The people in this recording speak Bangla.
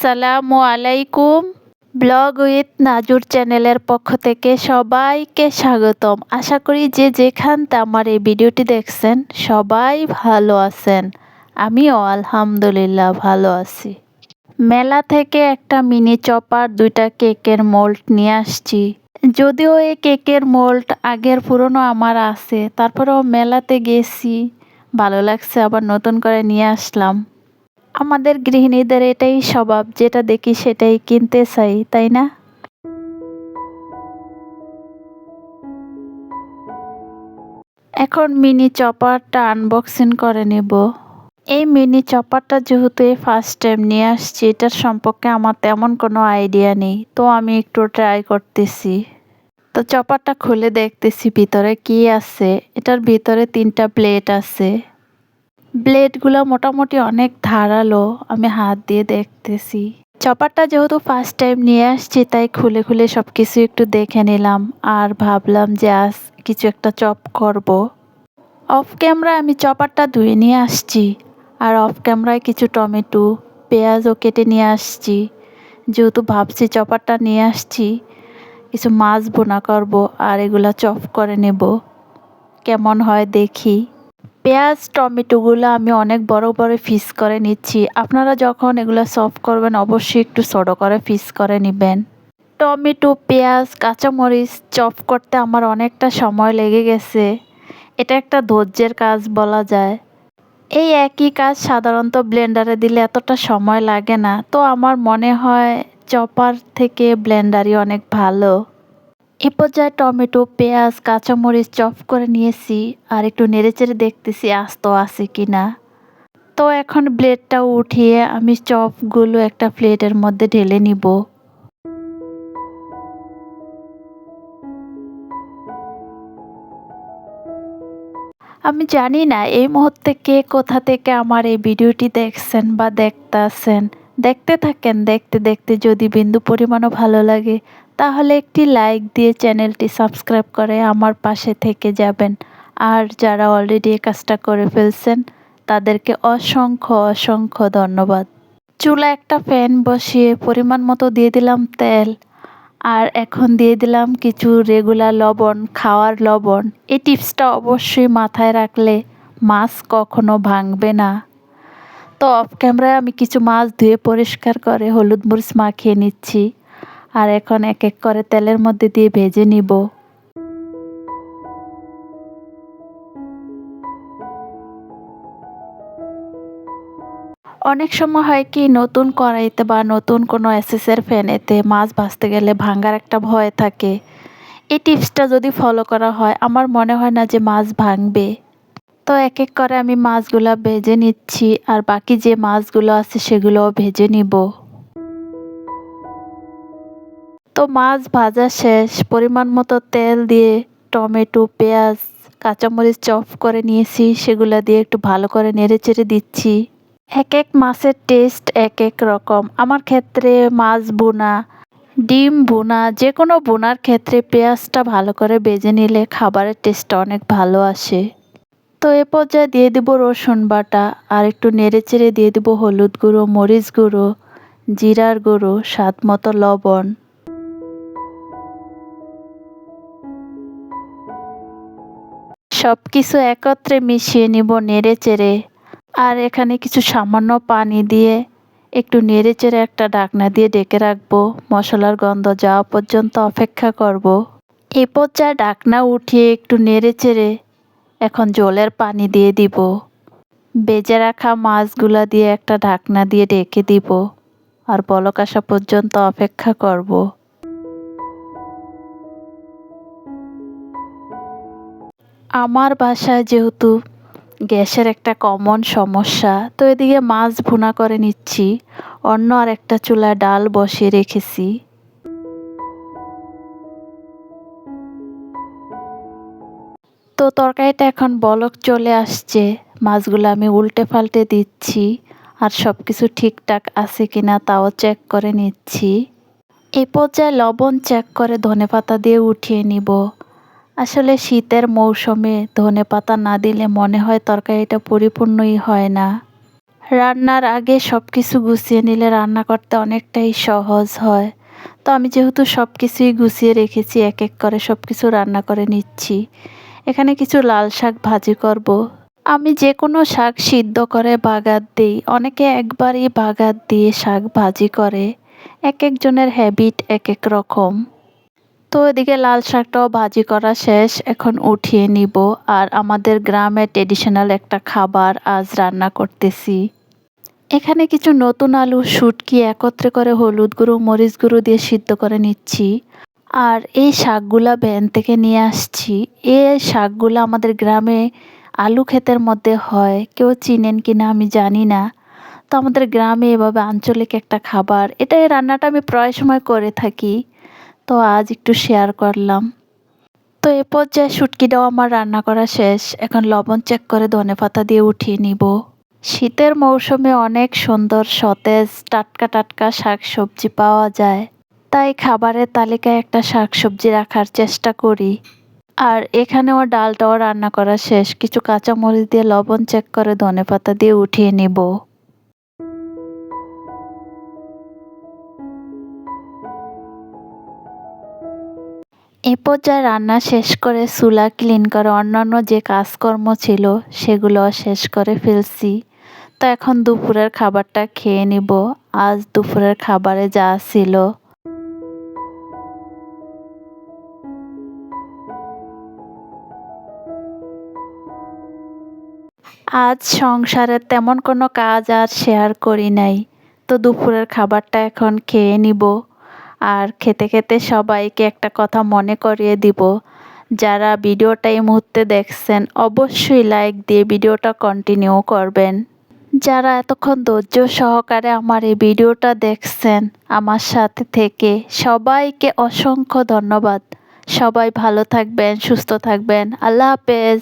আসসালামু আলাইকুম। ব্লগ উইথ নাজুর চ্যানেলের পক্ষ থেকে সবাইকে স্বাগতম। আশা করি যে যেখানতে আমার এই ভিডিওটি দেখছেন সবাই ভালো আছেন। আমিও আলহামদুলিল্লাহ ভালো আছি। মেলা থেকে একটা মিনি চপার, 2টা কেকের মোল্ড নিয়ে আসছি। যদিও এই কেকের মোল্ড আগের পুরনো আমার আছে, তারপরেও মেলাতে গেছি, ভালো লাগছে, আবার নতুন করে নিয়ে আসলাম। আমাদের গৃহিণীদের এটাই স্বভাব, যেটা দেখি সেটাই কিনতে চাই, তাই না? এখন মিনি চপারটা আনবক্সিং করে নেব। এই মিনি চপারটা যেহেতু ফার্স্ট টাইম নিয়ে আসছি, এটার সম্পর্কে আমার তেমন কোনো আইডিয়া নেই, তো আমি একটু ট্রাই করতেছি। তো চপারটা খুলে দেখতেছি ভিতরে কি আছে। এটার ভিতরে 3টা ব্লেড আছে। ব্লেডগুলো মোটামুটি অনেক ধারালো, আমি হাত দিয়ে দেখতেছি। চপারটা যেহেতু ফার্স্ট টাইম নিয়ে আসছি, তাই খুলে খুলে সব কিছু একটু দেখে নিলাম, আর ভাবলাম যে আজ কিছু একটা চপ করব। অফ ক্যামেরায় আমি চপারটা ধুয়ে নিয়ে আসছি, আর অফ ক্যামেরায় কিছু টমেটো পেঁয়াজও কেটে নিয়ে আসছি। যেহেতু ভাবছি চপারটা নিয়ে আসছি, কিছু মাছ বোনা করব, আর এগুলা চপ করে নেব, কেমন হয় দেখি। পেঁয়াজ টমেটোগুলো আমি অনেক বড় বড় পিস করে নিচ্ছি। আপনারা যখন এগুলো চপ করবেন অবশ্যই একটু ছোট করে পিস করে নেবেন। টমেটো, পেঁয়াজ, কাঁচামরিচ চপ করতে আমার অনেকটা সময় লেগে গেছে। এটা একটা ধৈর্যের কাজ বলা যায়। এই একই কাজ সাধারণত ব্লেন্ডারে দিলে এতটা সময় লাগে না, তো আমার মনে হয় চপার থেকে ব্লেন্ডারই অনেক ভালো। এ পর্যায়ে টমেটো, পেঁয়াজ, কাঁচামরিচ চপ করে নিয়েছি, আর একটু নেড়েচেড়ে দেখতেছি আস্ত আছে কিনা। তো এখন ব্লেডটা উঠিয়ে আমি চপগুলো একটা প্লেটের মধ্যে ঢেলে নিব। আমি জানি না এই মুহূর্তে কে কোথা থেকে আমার এই ভিডিওটি দেখছেন বা দেখতাছেন। দেখতে থাকেন, দেখতে দেখতে যদি বিন্দু পরিমাণও ভালো লাগে তাহলে একটি লাইক দিয়ে চ্যানেলটি সাবস্ক্রাইব করে আমার পাশে থেকে যাবেন। আর যারা অলরেডি এই কাজটা করে ফেলছেন তাদেরকে অসংখ্য অসংখ্য ধন্যবাদ। চুলা একটা প্যান বসিয়ে পরিমাণ মতো দিয়ে দিলাম তেল, আর এখন দিয়ে দিলাম কিছু রেগুলার লবণ, খাওয়ার লবণ। এই টিপসটা অবশ্যই মাথায় রাখলে মাছ কখনো ভাঙবে না। তো অফ ক্যামেরায় আমি কিছু মাছ ধুয়ে পরিষ্কার করে হলুদ মরিচ মাখিয়ে নিচ্ছি, আর এখন এক এক করে তেলের মধ্যে দিয়ে ভেজে নিব। অনেক সময় হয় কি, নতুন কড়াইতে বা নতুন কোনো এসএসের ফ্যানেতে মাছ ভাজতে গেলে ভাঙার একটা ভয় থাকে। এই টিপসটা যদি ফলো করা হয় আমার মনে হয় না যে মাছ ভাঙবে। তো এক এক করে আমি মাছগুলা ভেজে নিচ্ছি, আর বাকি যে মাছগুলো আছে সেগুলোও ভেজে নিব। তো মাছ ভাজা শেষ, পরিমাণ মতো তেল দিয়ে টমেটো, পেঁয়াজ, কাঁচামরিচ চপ করে নিয়েছি, সেগুলো দিয়ে একটু ভালো করে নেড়েচেড়ে দিচ্ছি। এক এক মাছের টেস্ট এক এক রকম। আমার ক্ষেত্রে মাছ বোনা, ডিম বোনা, যে কোনো বোনার ক্ষেত্রে পেঁয়াজটা ভালো করে ভেজে নিলে খাবারের টেস্টটা অনেক ভালো আসে। তো এ পর্যায়ে দিয়ে দিব রসুন বাটা, আর একটু নেড়েচেড়ে দিয়ে দিব হলুদ গুঁড়ো, মরিচ গুঁড়ো, জিরার গুঁড়ো, স্বাদ মতো লবণ। সব কিছু একত্রে মিশিয়ে নিব নেড়েচেড়ে, আর এখানে কিছু সামান্য পানি দিয়ে একটু নেড়েচেড়ে একটা ঢাকনা দিয়ে ঢেকে রাখবো। মশলার গন্ধ যাওয়া পর্যন্ত অপেক্ষা করব। এ পর্যায়ে ঢাকনা উঠিয়ে একটু নেড়েচেড়ে এখন জলের পানি দিয়ে দিব। ভেজে রাখা মাছগুলা দিয়ে একটা ঢাকনা দিয়ে ঢেকে দিব, আর বলক আসা পর্যন্ত অপেক্ষা করব। আমার বাসায় যেহেতু গ্যাসের একটা কমন সমস্যা, তো এদিকে মাছ ভুনা করে নিচ্ছি, অন্য আর একটা চুলায় ডাল বসিয়ে রেখেছি। তো তরকারিটা এখন বলক চলে আসছে, মাছগুলো আমি উল্টে পাল্টে দিচ্ছি, আর সব কিছু ঠিকঠাক আছে কিনা তাও চেক করে নিচ্ছি। এই পর্যায়ে লবণ চেক করে ধনেপাতা দিয়ে উঠিয়ে নিব। আসলে শীতের মৌসুমে ধনেপাতা না দিলে মনে হয় তরকারিটা পরিপূর্ণই হয় না। রান্নার আগে সব কিছু গুছিয়ে নিলে রান্না করতে অনেকটাই সহজ হয়। তো আমি যেহেতু সব কিছুই গুছিয়ে রেখেছি, এক এক করে সব কিছু রান্না করে নিচ্ছি। এখানে কিছু লাল শাক ভাজি করব। আমি যে কোনো শাক সিদ্ধ করে বাগার দিই, অনেকে একবারই বাগার দিয়ে শাক ভাজি করে। এক একজনের হ্যাবিট এক এক রকম। তো এদিকে লাল শাকটাও ভাজি করা শেষ, এখন উঠিয়ে নিব। আর আমাদের গ্রামের ট্রেডিশনাল একটা খাবার আজ রান্না করতেছি। এখানে কিছু নতুন আলু শুটকি একত্রে করে হলুদ গুঁড়ো মরিচ গুঁড়ো দিয়ে সিদ্ধ করে নিচ্ছি। আর এই শাকগুলা ভ্যান থেকে নিয়ে আসছি। এই শাকগুলা আমাদের গ্রামে আলু ক্ষেতের মধ্যে হয়, কেউ চিনেন কিনা আমি জানি না। তো আমাদের গ্রামে এভাবে আঞ্চলিক একটা খাবার, এটা এই রান্নাটা আমি প্রায় সময় করে থাকি। তো আজ একটু শেয়ার করলাম। তো এ পর্যায়ে শুটকিটাও আমার রান্না করা শেষ, এখন লবণ চেক করে ধনেপাতা দিয়ে উঠিয়ে নিব। শীতের মৌসুমে অনেক সুন্দর সতেজ টাটকা টাটকা শাকসবজি পাওয়া যায়, তাই খাবারের তালিকায় একটা শাকসবজি রাখার চেষ্টা করি। আর এখানেও ডালটাও রান্না করা শেষ, কিছু কাঁচামরিচ দিয়ে লবণ চেক করে ধনেপাতা দিয়ে উঠিয়ে নিব। এ পর্যায়ে রান্না শেষ করে চুলা ক্লিন করে অন্যান্য যে কাজকর্ম ছিল সেগুলো শেষ করে ফেলছি। তো এখন দুপুরের খাবারটা খেয়ে নিব। আজ দুপুরের খাবারে যা ছিল, আজ সংসারের তেমন কোনো কাজ আর শেয়ার করি নাই। তো দুপুরের খাবারটা এখন খেয়ে নিব। আর খেতে খেতে সবাইকে একটা কথা মনে করিয়ে দিব, যারা ভিডিওটা এই মুহূর্তে দেখছেন অবশ্যই লাইক দিয়ে ভিডিওটা কন্টিনিউ করবেন। যারা এতক্ষণ ধৈর্য সহকারে আমার এই ভিডিওটা দেখছেন আমার সাথে থেকে, সবাইকে অসংখ্য ধন্যবাদ। সবাই ভালো থাকবেন, সুস্থ থাকবেন। আল্লাহ হাফেজ।